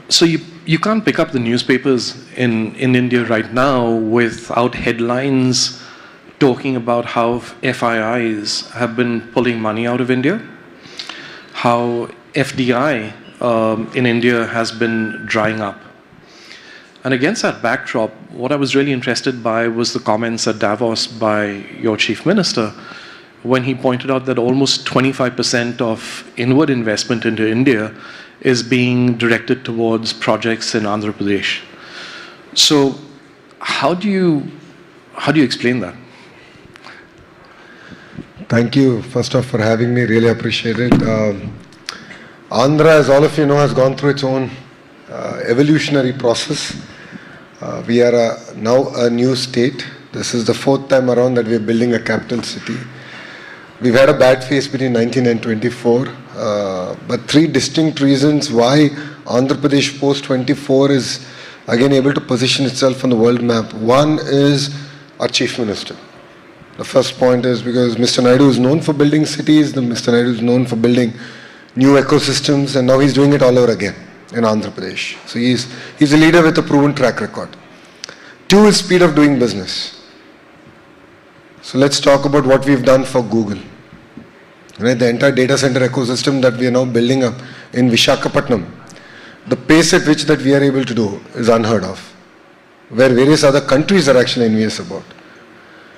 So you can't pick up the newspapers in India right now without headlines talking about how FIIs have been pulling money out of India, how FDI in India has been drying up. And against that backdrop, what I was really interested by was the comments at Davos by your chief minister when he pointed out that almost 25% of inward investment into India is being directed towards projects in Andhra Pradesh. So how do you explain that? Thank you, first off, for having me. Really appreciate it. Andhra, as all of you know, has gone through its own evolutionary process. We are now a new state. This is the fourth time around that we are building a capital city. We've had a bad phase between 19 and 24, but three distinct reasons why Andhra Pradesh post-24 is again able to position itself on the world map. One is our chief minister. The first point is because Mr. Naidu is known for building cities, Mr. Naidu is known for building new ecosystems, and now he's doing it all over again in Andhra Pradesh. So he's a leader with a proven track record. Two is speed of doing business. So let's talk about what we've done for Google. Right, the entire data center ecosystem that we are now building up in Visakhapatnam, the pace at which that we are able to do is unheard of, where various other countries are actually envious about.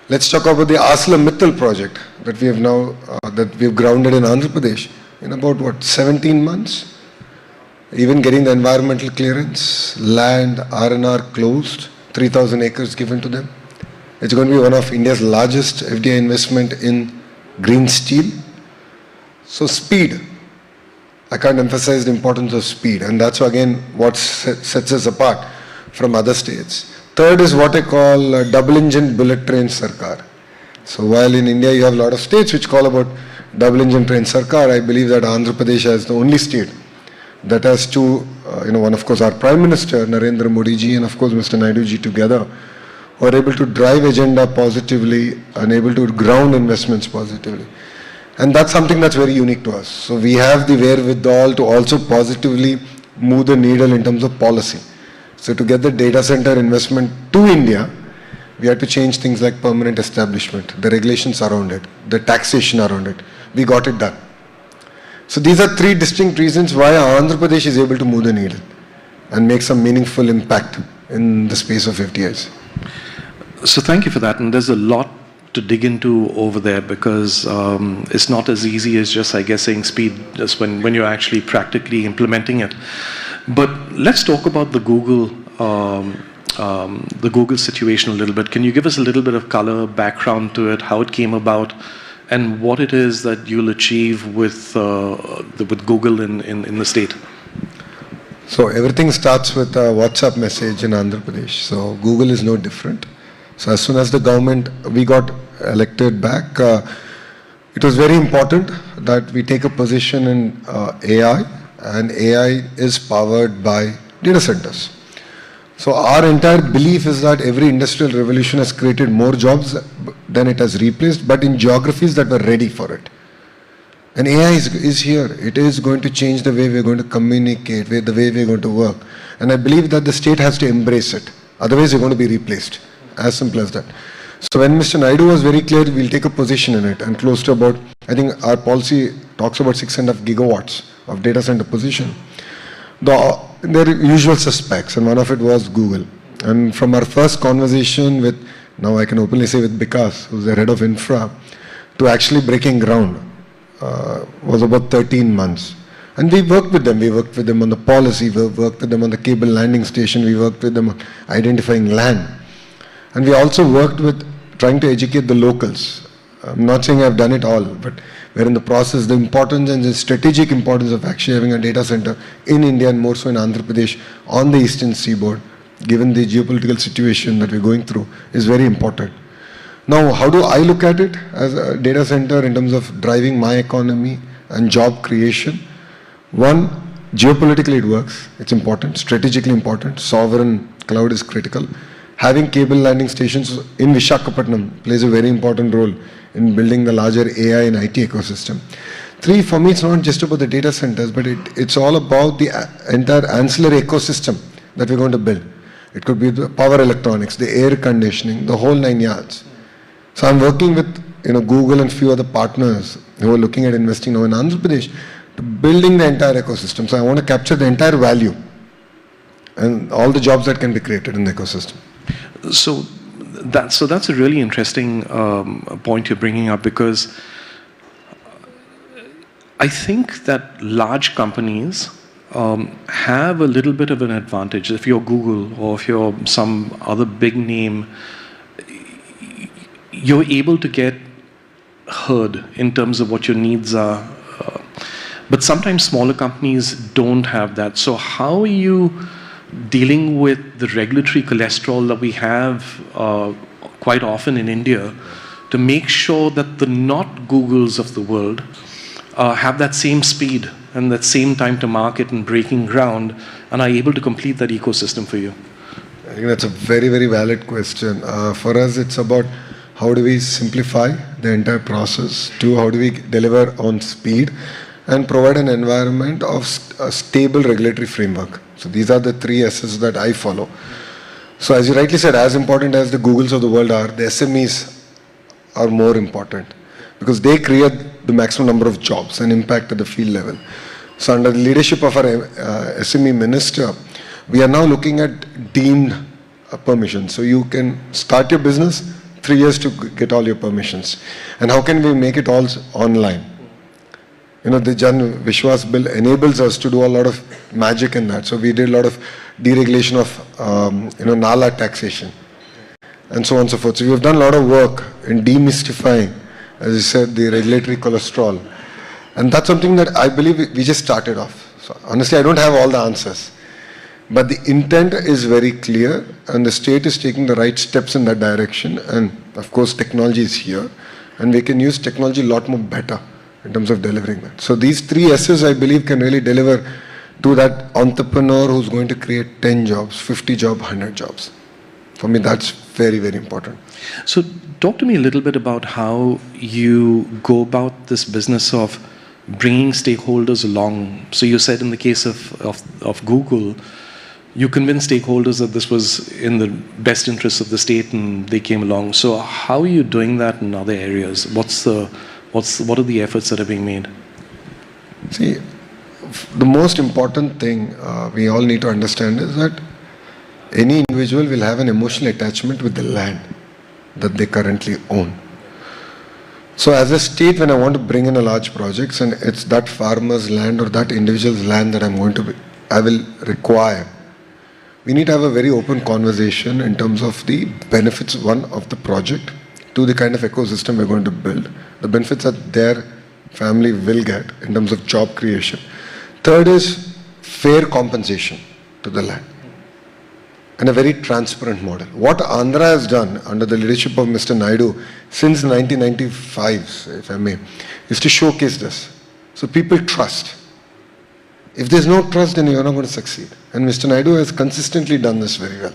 Let's talk about the ArcelorMittal project that we have now, that we've grounded in Andhra Pradesh in about 17 months. Even getting the environmental clearance, land, R&R closed, 3,000 acres given to them. It's going to be one of India's largest FDI investment in green steel. So speed, I can't emphasize the importance of speed, and that's again what sets us apart from other states. Third is what I call a double engine bullet train sarkar. So while in India you have a lot of states which call about double engine train sarkar, I believe that Andhra Pradesh is the only state that has two, one of course our Prime Minister Narendra Modi ji and of course Mr. Naidu ji together, who are able to drive agenda positively and able to ground investments positively. And that's something that's very unique to us. So we have the wherewithal to also positively move the needle in terms of policy. So to get the data center investment to India, we had to change things like permanent establishment, the regulations around it, the taxation around it. We got it done. So these are three distinct reasons why Andhra Pradesh is able to move the needle and make some meaningful impact in the space of FDIs. So thank you for that. And there's a lot to dig into over there because it's not as easy as just, I guess, saying speed just when you're actually practically implementing it. But let's talk about the Google situation a little bit. Can you give us a little bit of color, background to it, how it came about, and what it is that you'll achieve with Google in the state? So everything starts with a WhatsApp message in Andhra Pradesh. So Google is no different. So as soon as the government, we got elected back, it was very important that we take a position in AI, and AI is powered by data centers. So our entire belief is that every industrial revolution has created more jobs than it has replaced, but in geographies that were ready for it. And AI is here. It is going to change the way we're going to communicate, the way we're going to work. And I believe that the state has to embrace it. Otherwise, you're going to be replaced. As simple as that. So when Mr. Naidu was very clear, we'll take a position in it and close to about, I think our policy talks about 6.5 gigawatts of data center position. There are usual suspects, and one of it was Google. And from our first conversation with, now I can openly say with Vikas, who's the head of infra, to actually breaking ground was about 13 months. And we worked with them. We worked with them on the policy, we worked with them on the cable landing station, we worked with them on identifying land. And we also worked with trying to educate the locals. I'm not saying I've done it all, but we're in the process. The importance and the strategic importance of actually having a data center in India and more so in Andhra Pradesh on the eastern seaboard, given the geopolitical situation that we're going through, is very important. Now, how do I look at it as a data center in terms of driving my economy and job creation? One, geopolitically it works. It's important, strategically important. Sovereign cloud is critical. Having cable landing stations in Visakhapatnam plays a very important role in building the larger AI and IT ecosystem. Three, for me, it's not just about the data centers, but it's all about the entire ancillary ecosystem that we're going to build. It could be the power electronics, the air conditioning, the whole 9 yards. So I'm working with Google and few other partners who are looking at investing now in Andhra Pradesh to building the entire ecosystem. So I want to capture the entire value and all the jobs that can be created in the ecosystem. So that's a really interesting point you're bringing up, because I think that large companies have a little bit of an advantage. If you're Google or if you're some other big name, you're able to get heard in terms of what your needs are. But sometimes smaller companies don't have that. So how are you dealing with the regulatory cholesterol that we have quite often in India to make sure that the not Googles of the world have that same speed and that same time to market and breaking ground and are able to complete that ecosystem for you? I think that's a very, very valid question. For us, it's about how do we simplify the entire process. Two, how do we deliver on speed and provide an environment of a stable regulatory framework. So these are the three S's that I follow. So as you rightly said, as important as the Googles of the world are, the SMEs are more important because they create the maximum number of jobs and impact at the field level. So under the leadership of our SME minister, we are now looking at deemed permissions. So you can start your business, 3 years to get all your permissions. And how can we make it all online? The Jan Vishwas bill enables us to do a lot of magic in that. So we did a lot of deregulation of, Nala taxation and so on and so forth. So we've done a lot of work in demystifying, as you said, the regulatory cholesterol. And that's something that I believe we just started off. So honestly, I don't have all the answers. But the intent is very clear and the state is taking the right steps in that direction. And of course, technology is here and we can use technology a lot more better in terms of delivering that. So these three S's, I believe, can really deliver to that entrepreneur who's going to create 10 jobs, 50 jobs, 100 jobs. For me, that's very, very important. So talk to me a little bit about how you go about this business of bringing stakeholders along. So you said in the case of Google, you convinced stakeholders that this was in the best interests of the state and they came along. So how are you doing that in other areas? What are the efforts that are being made? See, the most important thing we all need to understand is that any individual will have an emotional attachment with the land that they currently own. So as a state, when I want to bring in a large project and it's that farmer's land or that individual's land that I will require, we need to have a very open conversation in terms of the benefits, one, of the project, to the kind of ecosystem we're going to build, the benefits that their family will get in terms of job creation. Third is fair compensation to the land and a very transparent model. What Andhra has done under the leadership of Mr. Naidu since 1995, if I may, is to showcase this. So people trust. If there's no trust, then you're not going to succeed. And Mr. Naidu has consistently done this very well.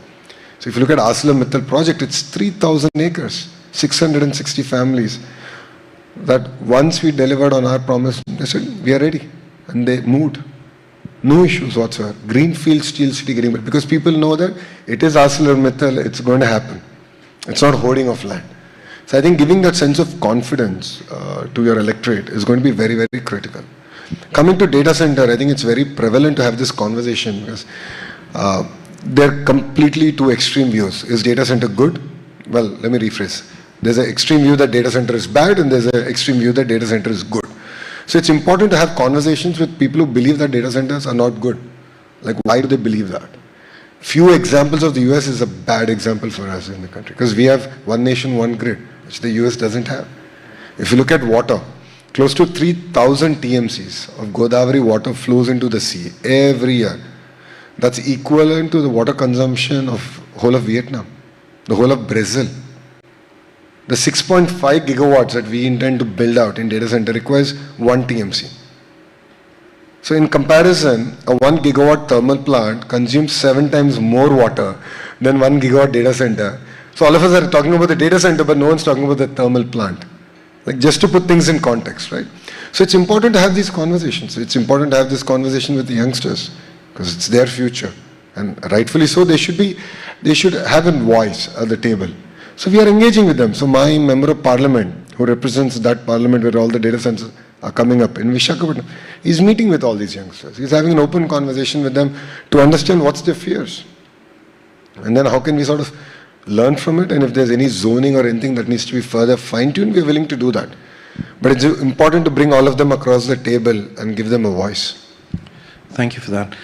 So if you look at ArcelorMittal project, it's 3,000 acres. 660 families that once we delivered on our promise, they said, we are ready. And they moved. No issues whatsoever. Greenfield Steel City agreement. Because people know that it is ArcelorMittal, it's going to happen. It's not hoarding of land. So I think giving that sense of confidence to your electorate is going to be very, very critical. Coming to data center, I think it's very prevalent to have this conversation because they're completely two extreme views. Is data center good? Well, let me rephrase. There's an extreme view that data center is bad and there's an extreme view that data center is good. So it's important to have conversations with people who believe that data centers are not good. Like, why do they believe that? Few examples of the US is a bad example for us in the country because we have one nation, one grid, which the US doesn't have. If you look at water, close to 3,000 TMCs of Godavari water flows into the sea every year. That's equivalent to the water consumption of whole of Vietnam, the whole of Brazil. The 6.5 gigawatts that we intend to build out in data center requires 1 TMC. So in comparison, a 1 gigawatt thermal plant consumes 7 times more water than 1 gigawatt data center. So all of us are talking about the data center, but no one's talking about the thermal plant. Like just to put things in context, right? So it's important to have these conversations. It's important to have this conversation with the youngsters because it's their future. And rightfully so, they should have a voice at the table. So we are engaging with them. So my member of parliament, who represents that parliament where all the data centers are coming up in Vishakhapatnam, is meeting with all these youngsters. He's having an open conversation with them to understand what's their fears. And then how can we sort of learn from it, and if there's any zoning or anything that needs to be further fine-tuned, we're willing to do that. But it's important to bring all of them across the table and give them a voice. Thank you for that.